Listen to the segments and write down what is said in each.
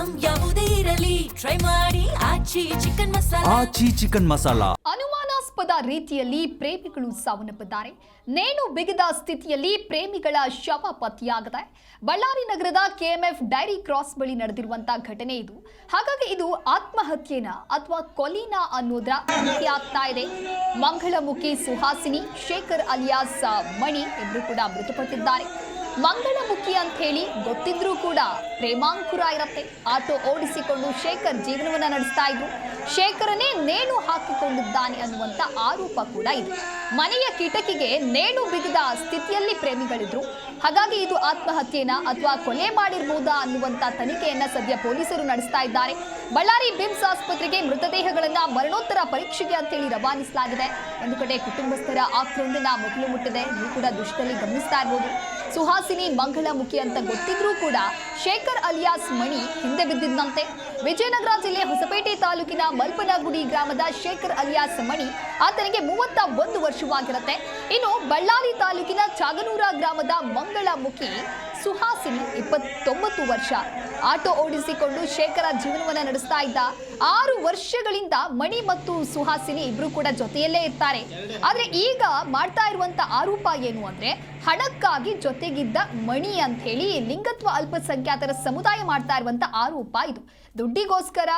Item ಯಾವುದೇ ಇರಲಿ try ಮಾಡಿ ಆಚಿ ಚಿಕನ್ ಮಸಾಲಾ. ಆಚಿ ಚಿಕನ್ ಮಸಾಲಾ. ಅನುಮಾನಾಸ್ಪದ ರೀತಿಯಲ್ಲಿ ಪ್ರೇಮಿಗಳು ಸಾವನ್ನಪ್ಪಿದ್ದಾರೆ. ನೇಣು ಬಿಗಿದ ಸ್ಥಿತಿಯಲ್ಲಿ ಪ್ರೇಮಿಗಳ ಶವ ಪತ್ತೆಯಾಗಿದೆ. ಬಳ್ಳಾರಿ ನಗರದ ಕೆಎಂಎಫ್ ಡೈರಿ ಕ್ರಾಸ್ ಬಳಿ ನಡೆದಿರುವಂತಹ ಘಟನೆ ಇದು. ಹಾಗಾಗಿ ಇದು ಆತ್ಮಹತ್ಯೆನ ಅಥವಾ ಕೊಲಿನಾ ಅನ್ನೋದರ ಸಂಖ್ಯೆ ಆಗ್ತಾ ಇದೆ. ಮಂಗಳಮುಖಿ ಸುಹಾಸಿನಿ, ಶೇಖರ್ ಅಲಿಯಾಸ್ ಮಣಿ ಇಬ್ಬರು ಕೂಡ ಮೃತಪಟ್ಟಿದ್ದಾರೆ. ಮಂಗಳಮುಖಿ ಅಂತ ಹೇಳಿ ಗೊತ್ತಿದ್ರೂ ಕೂಡ ಪ್ರೇಮಾಂಕುರ ಇರತ್ತೆ. ಆಟೋ ಓಡಿಸಿಕೊಂಡು ಶೇಖರ್ ಜೀವನವನ್ನ ನಡೆಸ್ತಾ ಇದ್ರು. ಶೇಖರನೇ ನೇಣು ಹಾಕಿಕೊಂಡಿದ್ದಾನೆ ಅನ್ನುವಂತ ಆರೋಪ ಕೂಡ ಇದೆ. ಮನೆಯ ಕಿಟಕಿಗೆ ನೇಣು ಬಿಗಿದ ಸ್ಥಿತಿಯಲ್ಲಿ ಪ್ರೇಮಿಗಳಿದ್ರು. ಹಾಗಾಗಿ ಇದು ಆತ್ಮಹತ್ಯೆನ ಅಥವಾ ಕೊಲೆ ಮಾಡಿರಬಹುದಾ ಅನ್ನುವಂತ ತನಿಖೆಯನ್ನ ಸದ್ಯ ಪೊಲೀಸರು ನಡೆಸ್ತಾ ಇದ್ದಾರೆ. ಬಳ್ಳಾರಿ ಬಿಮ್ಸ್ ಆಸ್ಪತ್ರೆಗೆ ಮೃತದೇಹಗಳನ್ನ ಮರಣೋತ್ತರ ಪರೀಕ್ಷೆಗೆ ಅಂತ ಹೇಳಿ ರವಾನಿಸಲಾಗಿದೆ. ಒಂದು ಕಡೆ ಕುಟುಂಬಸ್ಥರ ಆಕ್ರಂದನ ಮೊದಲು ಮುಟ್ಟಿದೆ. ನೀವು ಕೂಡ ದೃಶ್ಯದಲ್ಲಿ ಗಮನಿಸ್ತಾ ಇರಬಹುದು. ಸುಹಾಸಿನಿ ಮಂಗಳಮುಖಿ ಅಂತ ಗೊತ್ತಿದ್ರೂ ಕೂಡ ಶೇಖರ್ ಅಲಿಯಾಸ್ ಮಣಿ ಹಿಂದೆ ಬಿದ್ದಿದ್ದಂತೆ. ವಿಜಯನಗರ ಜಿಲ್ಲೆ ಹೊಸಪೇಟೆ ತಾಲೂಕಿನ ಮಲ್ಪನಗುಡಿ ಗ್ರಾಮದ ಶೇಖರ್ ಅಲಿಯಾಸ್ ಮಣಿ ಆತನಿಗೆ 31 ವರ್ಷವಾಗಿರುತ್ತೆ. ಇನ್ನು ಬಳ್ಳಾರಿ ತಾಲೂಕಿನ ಚಾಗನೂರ ಗ್ರಾಮದ ಮಂಗಳಮುಖಿ ಸುಹಾಸಿನಿ 29 ವರ್ಷ. ಆಟೋ ಓಡಿಸಿಕೊಂಡು ಶೇಖರ ಜೀವನವನ್ನ ನಡೆಸ್ತಾ ಇದ್ದ. 6 ವರ್ಷಗಳಿಂದ ಮಣಿ ಮತ್ತು ಸುಹಾಸಿನಿ ಇಬ್ರು ಕೂಡ ಜೊತೆಯಲ್ಲೇ ಇರ್ತಾರೆ. ಆದ್ರೆ ಈಗ ಮಾಡ್ತಾ ಇರುವಂತ ಆರೋಪ ಏನು ಅಂದ್ರೆ ಹಣಕ್ಕಾಗಿ ಜೊತೆಗಿದ್ದ ಮಣಿ ಅಂತ ಹೇಳಿ ಲಿಂಗತ್ವ ಅಲ್ಪಸಂಖ್ಯಾತರ ಸಮುದಾಯ ಮಾಡ್ತಾ ಇರುವಂತ ಆರೋಪ ಇದು. ದುಡ್ಡಿಗೋಸ್ಕರ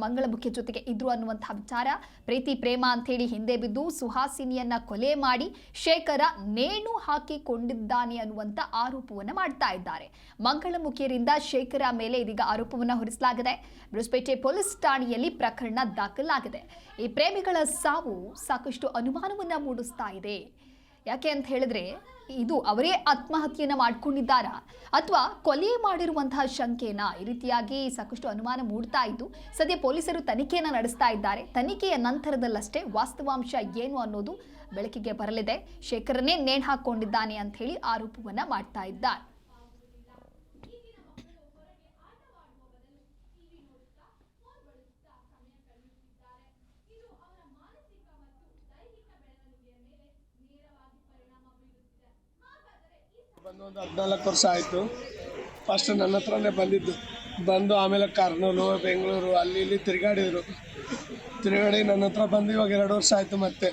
ಮಂಗಳಮುಖಿ ಜೊತೆಗೆ ಇದ್ರು ಅನ್ನುವಂತಹ ವಿಚಾರ. ಪ್ರೀತಿ ಪ್ರೇಮ ಅಂತ ಹೇಳಿ ಹಿಂದೆ ಬಿದ್ದು ಸುಹಾಸಿನಿಯನ್ನ ಕೊಲೆ ಮಾಡಿ ಶೇಖರ ನೇಣು ಹಾಕಿಕೊಂಡಿದ್ದಾನೆ ಅನ್ನುವಂತ ಆರೋಪವನ್ನ ಮಾಡ್ತಾ ಇದ್ದಾರೆ. ಮಂಗಳಮುಖಿಯರಿಂದ ಶೇಖರ ಮೇಲೆ ಇದೀಗ ಆರೋಪವನ್ನ ಹೊರಿಸಲಾಗಿದೆ. ಬೃಹಸ್ಪೇಟೆ ಪೊಲೀಸ್ ಠಾಣೆಯಲ್ಲಿ ಪ್ರಕರಣ ದಾಖಲಾಗಿದೆ. ಈ ಪ್ರೇಮಿಗಳ ಸಾವು ಸಾಕಷ್ಟು ಅನುಮಾನವನ್ನ ಮೂಡಿಸ್ತಾ ಇದೆ. ಯಾಕೆ ಅಂತ ಹೇಳಿದ್ರೆ ಇದು ಅವರೇ ಆತ್ಮಹತ್ಯೆಯನ್ನ ಮಾಡ್ಕೊಂಡಿದ್ದಾರಾ ಅಥವಾ ಕೊಲೆ ಮಾಡಿರುವಂತಹ ಶಂಕೆನ, ಈ ರೀತಿಯಾಗಿ ಸಾಕಷ್ಟು ಅನುಮಾನ ಮೂಡ್ತಾ ಇದ್ದು ಸದ್ಯ ಪೊಲೀಸರು ತನಿಖೆಯನ್ನ ನಡೆಸ್ತಾ ಇದ್ದಾರೆ. ತನಿಖೆಯ ನಂತರದಲ್ಲಷ್ಟೇ ವಾಸ್ತವಾಂಶ ಏನು ಅನ್ನೋದು ಬೆಳಕಿಗೆ ಬರಲಿದೆ. ಶೇಖರನೇ ನೇಣು ಹಾಕೊಂಡಿದ್ದಾನೆ ಅಂತ ಹೇಳಿ ಆರೋಪವನ್ನ ಮಾಡ್ತಾ ಇದ್ದಾರೆ. ಒಂದು 14 ವರ್ಷ ಆಯಿತು. ಫಸ್ಟ್ ನನ್ನ ಹತ್ರನೇ ಬಂದು ಆಮೇಲೆ ಕರ್ನೂಲು, ಬೆಂಗಳೂರು ಅಲ್ಲಿ ಇಲ್ಲಿ ತಿರುಗಾಡಿ ನನ್ನ ಹತ್ರ ಬಂದು ಇವಾಗ 2 ವರ್ಷ ಆಯಿತು. ಮತ್ತೆ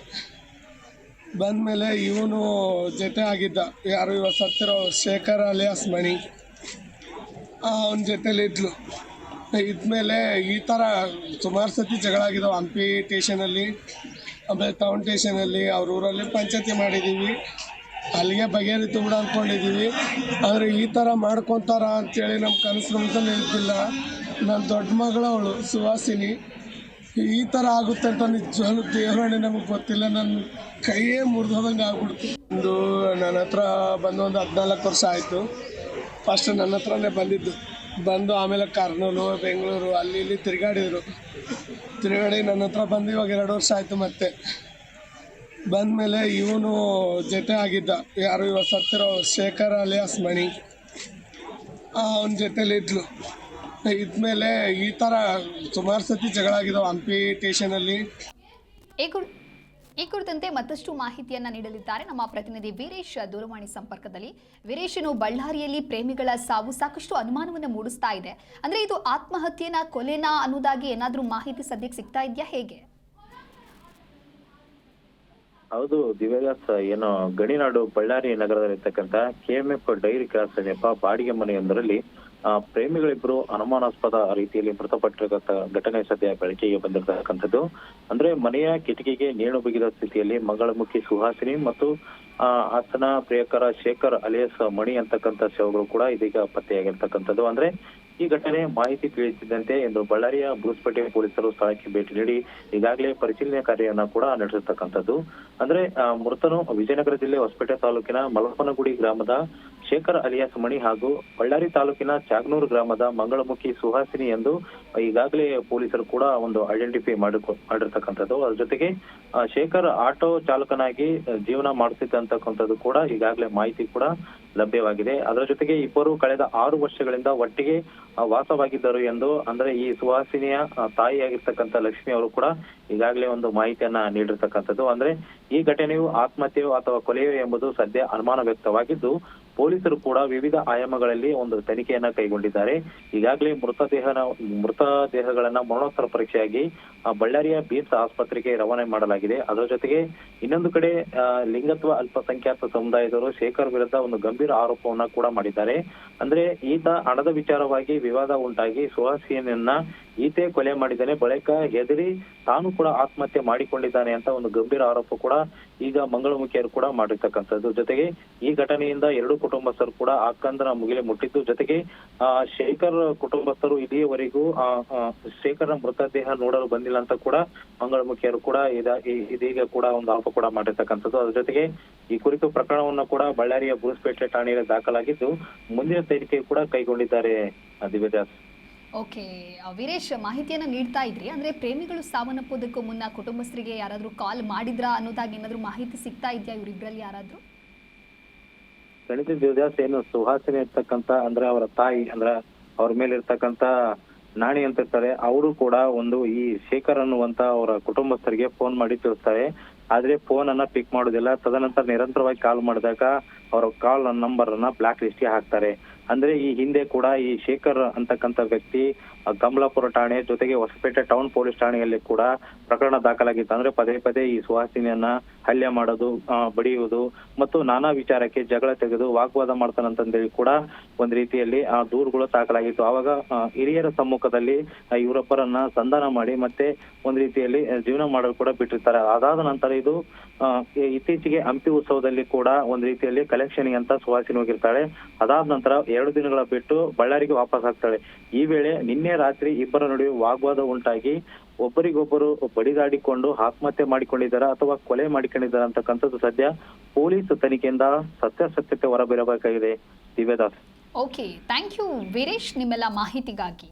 ಬಂದಮೇಲೆ ಇವನು ಜೊತೆ ಆಗಿದ್ದ, ಯಾರು ಇವಾಗ ಸತ್ತಿರೋ ಶೇಖರ್ ಅಲಿಯಾಸ್ ಮಣಿ, ಅವನ ಜೊತೆಲಿ ಇದ್ಮೇಲೆ ಈ ಥರ ಸುಮಾರು ಸತಿ ಜಗಳ ಆಗಿದ್ದಾವೆ. ಹಂಪಿ ಸ್ಟೇಷನಲ್ಲಿ, ಆಮೇಲೆ ಟೌನ್ ಸ್ಟೇಷನಲ್ಲಿ, ಅವ್ರ ಊರಲ್ಲಿ ಪಂಚಾಯತಿ ಮಾಡಿದ್ದೀವಿ. ಅಲ್ಲಿಗೆ ಬಗೆಹರಿತು ಬಿಡ ಅಂದ್ಕೊಂಡಿದ್ದೀವಿ. ಆದರೆ ಈ ಥರ ಮಾಡ್ಕೊತಾರ ಅಂಥೇಳಿ ನಮ್ಮ ಕನಸು ನಮ್ದಲ್ಲಿ ಇದ್ದಿಲ್ಲ. ನನ್ನ ದೊಡ್ಡ ಮಗಳವಳು ಸುಹಾಸಿನಿ ಈ ಥರ ಆಗುತ್ತೆ ಅಂತ ನಿಜವಾಗ್ಲೂ ದೇವರಾಣೆ ನಮಗೆ ಗೊತ್ತಿಲ್ಲ. ನನ್ನ ಕೈಯೇ ಮುರಿದೋದಂಗೆ ಆಗ್ಬಿಡ್ತು. ನನ್ನ ಹತ್ರ ಬಂದು ಒಂದು 14 ವರ್ಷ ಆಯಿತು. ಫಸ್ಟ್ ನನ್ನ ಹತ್ರನೇ ಬಂದು ಆಮೇಲೆ ಕರ್ನೂಲು, ಬೆಂಗಳೂರು ಅಲ್ಲಿ ಇಲ್ಲಿ ತಿರುಗಾಡಿ ನನ್ನ ಹತ್ರ ಬಂದು ಇವಾಗ 2 ವರ್ಷ ಆಯಿತು. ಮತ್ತೆ ಬಂದಮೇಲೆ ಇವನು ಜೊತೆ ಆಗಿದ್ದ, ಯಾರು ಇವಾಗ ಸತ್ತಿರೋ ಶೇಖರ್ ಅಲಿಯಾಸ್ ಮಣಿ, ಅವನ ಜೊತೆಲಿ ಇದ್ಮೇಲೆ ಈ ಥರ ಸುಮಾರು ಸತಿ ಜಗಳ ಆಗಿದ್ದಾವೆ. ಹಂಪಿ ಸ್ಟೇಷನಲ್ಲಿ. ಈ ಕುರಿತಂತೆ ಮತ್ತಷ್ಟು ಮಾಹಿತಿಯನ್ನ ನೀಡಲಿದ್ದಾರೆ ನಮ್ಮ ಪ್ರತಿನಿಧಿ ವೀರೇಶ್ ದೂರವಾಣಿ ಸಂಪರ್ಕದಲ್ಲಿ. ವೀರೇಶನು ಬಳ್ಳಾರಿಯಲ್ಲಿ ಪ್ರೇಮಿಗಳ ಸಾವು ಸಾಕಷ್ಟು ಅನುಮಾನವನ್ನ ಮೂಡಿಸ್ತಾ ಇದೆ. ಅಂದ್ರೆ ಇದು ಆತ್ಮಹತ್ಯೆನ ಕೊಲೆನಾ ಅನ್ನೋದಾಗಿ ಏನಾದ್ರೂ ಮಾಹಿತಿ ಸದ್ಯಕ್ಕೆ ಸಿಗ್ತಾ ಇದೆಯಾ, ಹೇಗೆ? ಹೌದು ದಿವ್ಯದಾಸ್, ಏನು ಗಣಿನಾಡು ಬಳ್ಳಾರಿ ನಗರದಲ್ಲಿರ್ತಕ್ಕಂಥ ಕೆಎಂಎಫ್ ಡೈರಿ ಕ್ರಾಸ್ ಸಮೀಪ ಬಾಡಿಗೆ ಮನೆಯೊಂದರಲ್ಲಿ ಪ್ರೇಮಿಗಳಿಬ್ಬರು ಅನುಮಾನಾಸ್ಪದ ರೀತಿಯಲ್ಲಿ ಮೃತಪಟ್ಟಿರತಕ್ಕ ಘಟನೆ ಸದ್ಯ ಬೆಳಕಿಗೆ ಬಂದಿರತಕ್ಕಂಥದ್ದು. ಅಂದ್ರೆ ಮನೆಯ ಕಿಟಕಿಗೆ ನೇಣು ಬಿಗಿದ ಸ್ಥಿತಿಯಲ್ಲಿ ಮಂಗಳಮುಖಿ ಸುಹಾಸಿನಿ ಮತ್ತು ಆತನ ಪ್ರಿಯಕರ ಶೇಖರ್ ಅಲಿಯಾಸ್ ಮಣಿ ಅಂತಕ್ಕಂಥ ಶವಗಳು ಕೂಡ ಇದೀಗ ಪತ್ತೆಯಾಗಿರ್ತಕ್ಕಂಥದ್ದು. ಅಂದ್ರೆ ಈ ಘಟನೆ ಮಾಹಿತಿ ತಿಳಿಸಿದಂತೆ ಇಂದು ಬಳ್ಳಾರಿಯ ಬೃಹಸ್ಪೇಟೆ ಪೊಲೀಸರು ಸ್ಥಳಕ್ಕೆ ಭೇಟಿ ನೀಡಿ ಈಗಾಗಲೇ ಪರಿಶೀಲನೆ ಕಾರ್ಯವನ್ನ ಕೂಡ ನಡೆಸಿರ್ತಕ್ಕಂಥದ್ದು. ಅಂದ್ರೆ ಮೃತನು ವಿಜಯನಗರ ಜಿಲ್ಲೆ ಹೊಸಪೇಟೆ ತಾಲೂಕಿನ ಮಲ್ಪನಗುಡಿ ಗ್ರಾಮದ ಶೇಖರ್ ಅಲಿಯಾಸ್ ಮಣಿ ಹಾಗೂ ಬಳ್ಳಾರಿ ತಾಲೂಕಿನ ಚಾಗನೂರು ಗ್ರಾಮದ ಮಂಗಳಮುಖಿ ಸುಹಾಸಿನಿ ಎಂದು ಈಗಾಗಲೇ ಪೊಲೀಸರು ಕೂಡ ಒಂದು ಐಡೆಂಟಿಫೈ ಮಾಡಿರ್ತಕ್ಕಂಥದ್ದು. ಅದ್ರ ಜೊತೆಗೆ ಶೇಖರ್ ಆಟೋ ಚಾಲಕನಾಗಿ ಜೀವನ ಮಾಡುತ್ತಿದ್ದಂತಕ್ಕಂಥದ್ದು ಕೂಡ ಈಗಾಗಲೇ ಮಾಹಿತಿ ಕೂಡ ಲಭ್ಯವಾಗಿದೆ. ಅದರ ಜೊತೆಗೆ ಇಬ್ಬರು ಕಳೆದ 6 ವರ್ಷಗಳಿಂದ ಒಟ್ಟಿಗೆ ವಾಸವಾಗಿದ್ದರು ಎಂದು, ಅಂದ್ರೆ ಈ ಸುಹಾಸಿನಿಯ ತಾಯಿಯಾಗಿರ್ತಕ್ಕಂಥ ಲಕ್ಷ್ಮಿ ಅವರು ಕೂಡ ಈಗಾಗಲೇ ಒಂದು ಮಾಹಿತಿಯನ್ನ ನೀಡಿರ್ತಕ್ಕಂಥದ್ದು. ಅಂದ್ರೆ ಈ ಘಟನೆಯು ಆತ್ಮಹತ್ಯೆಯೋ ಅಥವಾ ಕೊಲೆಯೋ ಎಂಬುದು ಸದ್ಯ ಅನುಮಾನ ವ್ಯಕ್ತವಾಗಿದ್ದು ಪೊಲೀಸರು ಕೂಡ ವಿವಿಧ ಆಯಾಮಗಳಲ್ಲಿ ಒಂದು ತನಿಖೆಯನ್ನ ಕೈಗೊಂಡಿದ್ದಾರೆ. ಈಗಾಗಲೇ ಮೃತದೇಹಗಳನ್ನ ಮರಣೋತ್ತರ ಪರೀಕ್ಷೆಯಾಗಿ ಬಳ್ಳಾರಿಯ BIMS ಆಸ್ಪತ್ರೆಗೆ ರವಾನೆ ಮಾಡಲಾಗಿದೆ. ಅದರ ಜೊತೆಗೆ ಇನ್ನೊಂದು ಕಡೆ ಲಿಂಗತ್ವ ಅಲ್ಪಸಂಖ್ಯಾತ ಸಮುದಾಯದವರು ಶೇಖರ್ ವಿರುದ್ಧ ಒಂದು ಗಂಭೀರ ಆರೋಪವನ್ನ ಕೂಡ ಮಾಡಿದ್ದಾರೆ. ಅಂದ್ರೆ ಈತ ಹಣದ ವಿಚಾರವಾಗಿ ವಿವಾದ ಉಂಟಾಗಿ ಸುಹಾಸಿನಿಯನ್ನ ಈತೆ ಕೊಲೆ ಮಾಡಿದ್ದಾನೆ, ಬಳಿಕ ಹೆದರಿ ತಾನು ಕೂಡ ಆತ್ಮಹತ್ಯೆ ಮಾಡಿಕೊಂಡಿದ್ದಾನೆ ಅಂತ ಒಂದು ಗಂಭೀರ ಆರೋಪ ಕೂಡ ಈಗ ಮಂಗಳಮುಖಿಯರು ಕೂಡ ಮಾಡಿರ್ತಕ್ಕಂಥದ್ದು. ಜೊತೆಗೆ ಈ ಘಟನೆಯಿಂದ ಎರಡು ಕುಟುಂಬಸ್ಥರು ಕೂಡ ಆಕ್ರಂದನ ಮುಗಿಲೆ ಮುಟ್ಟಿದ್ದು. ಜೊತೆಗೆ ಶೇಖರ್ ಕುಟುಂಬಸ್ಥರು ಇಲ್ಲಿಯವರೆಗೂ ಶೇಖರ್ನ ಮೃತದೇಹ ನೋಡಲು ಬಂದಿಲ್ಲ ಅಂತ ಕೂಡ ಮಂಗಳಮುಖಿಯರು ಕೂಡ ಇದೀಗ ಕೂಡ ಒಂದು ಆರೋಪ ಕೂಡ ಮಾಡಿರ್ತಕ್ಕಂಥದ್ದು. ಅದ್ರ ಜೊತೆಗೆ ಈ ಕುರಿತು ಪ್ರಕರಣವನ್ನು ಕೂಡ ಬಳ್ಳಾರಿಯ ಬೂಸ್ಪೇಟೆ ಠಾಣೆಯಲ್ಲಿ ದಾಖಲಾಗಿದ್ದು ಮುಂದಿನ ತನಿಖೆ ಕೂಡ ಕೈಗೊಂಡಿದ್ದಾರೆ. ದಿವ್ಯದಾಸ್. ಓಕೆ ವೀರೇಶ್, ಮಾಹಿತಿಯನ್ನ ನೀಡ್ತಾ ಇದ್ರಿ. ಅಂದ್ರೆ ಪ್ರೇಮಿಗಳು ಸಾವನ್ನಪ್ಪೋದಕ್ಕೂ ಮುನ್ನ ಕುಟುಂಬಸ್ಥರಿಗೆ ಯಾರಾದ್ರೂ ಕಾಲ್ ಮಾಡಿದ್ರಾ ಅನ್ನೋದಾಗಿ ಏನಾದ್ರು ಮಾಹಿತಿ ಸಿಗ್ತಾ ಇದೆಯಾ ಇವರಿಬ್ರಲ್ಲಿ ಯಾರಾದ್ರೂ? ಗಣಿತ ದಿವ್ಯದಾಸ್, ಏನು ಸುಹಾಸಿನಿ ಇರ್ತಕ್ಕಂತ ಅಂದ್ರೆ ಅವರ ತಾಯಿ ಅಂದ್ರೆ ಅವ್ರ ಮೇಲೆ ಇರ್ತಕ್ಕಂತ ನಾಣಿ ಅಂತ ಇರ್ತಾರೆ, ಅವರು ಕೂಡ ಒಂದು ಈ ಶೇಖರ್ ಅನ್ನುವಂತ ಅವರ ಕುಟುಂಬಸ್ಥರಿಗೆ ಫೋನ್ ಮಾಡಿ ತಿಳಿಸ್ತಾರೆ. ಆದ್ರೆ ಫೋನ್ ಅನ್ನ ಪಿಕ್ ಮಾಡೋದಿಲ್ಲ. ತದನಂತರ ನಿರಂತರವಾಗಿ ಕಾಲ್ ಮಾಡಿದಾಗ ಅವರ ಕಾಲ್ ನಂಬರ್ ಅನ್ನ ಬ್ಲಾಕ್ ಲಿಸ್ಟ್ ಗೆ ಹಾಕ್ತಾರೆ. ಅಂದ್ರೆ ಈ ಹಿಂದೆ ಕೂಡ ಈ ಶೇಖರ್ ಅಂತಕ್ಕಂಥ ವ್ಯಕ್ತಿ ಕಮಲಾಪುರ ಠಾಣೆ ಜೊತೆಗೆ ಹೊಸಪೇಟೆ ಟೌನ್ ಪೊಲೀಸ್ ಠಾಣೆಯಲ್ಲಿ ಕೂಡ ಪ್ರಕರಣ ದಾಖಲಾಗಿತ್ತು. ಅಂದ್ರೆ ಪದೇ ಪದೇ ಈ ಸುಹಾಸಿನಿಯನ್ನ ಹಲ್ಲೆ ಮಾಡೋದು, ಬಡಿಯುವುದು ಮತ್ತು ನಾನಾ ವಿಚಾರಕ್ಕೆ ಜಗಳ ತೆಗೆದು ವಾಗ್ವಾದ ಮಾಡ್ತಾನಂತಂದೇಳಿ ಕೂಡ ಒಂದ್ ರೀತಿಯಲ್ಲಿ ಆ ದೂರುಗಳು ದಾಖಲಾಗಿತ್ತು. ಆವಾಗ ಹಿರಿಯರ ಸಮ್ಮುಖದಲ್ಲಿ ಇವರೊಬ್ಬರನ್ನ ಸಂಧಾನ ಮಾಡಿ ಮತ್ತೆ ಒಂದ್ ರೀತಿಯಲ್ಲಿ ಜೀವನ ಮಾಡಲು ಕೂಡ ಬಿಟ್ಟಿರ್ತಾರೆ. ಅದಾದ ನಂತರ ಇದು ಇತ್ತೀಚೆಗೆ ಹಂಪಿ ಉತ್ಸವದಲ್ಲಿ ಕೂಡ ಒಂದ್ ರೀತಿಯಲ್ಲಿ ಕಲೆಕ್ಷನ್ ಅಂತ ಸುಹಾಸಿನಿ ಹೋಗಿರ್ತಾಳೆ. ಅದಾದ ನಂತರ 2 ದಿನಗಳ ಬಿಟ್ಟು ಬಳ್ಳಾರಿಗೆ ವಾಪಸ್ ಆಗ್ತಾಳೆ. ಈ ವೇಳೆ ನಿನ್ನೆ ರಾತ್ರಿ ಇಬ್ಬರ ನಡುವೆ ವಾಗ್ವಾದ ಉಂಟಾಗಿ ಒಬ್ಬರಿಗೊಬ್ಬರು ಬಡಿದಾಡಿಕೊಂಡು ಆತ್ಮಹತ್ಯೆ ಮಾಡಿಕೊಂಡಿದ್ದಾರೆ ಅಥವಾ ಕೊಲೆ ಮಾಡಿಕೊಂಡಿದ್ದಾರೆ ಅಂತಕ್ಕಂಥದ್ದು ಸದ್ಯ ಪೊಲೀಸ್ ತನಿಖೆಯಿಂದ ಸತ್ಯಾಸತ್ಯತೆ ಹೊರಬರಬೇಕಾಗಿದೆ. ದಿವ್ಯದಾಸ್. ಓಕೆ, ಥ್ಯಾಂಕ್ ಯು ವೀರೇಶ್ ನಿಮ್ಮೆಲ್ಲ ಮಾಹಿತಿಗಾಗಿ.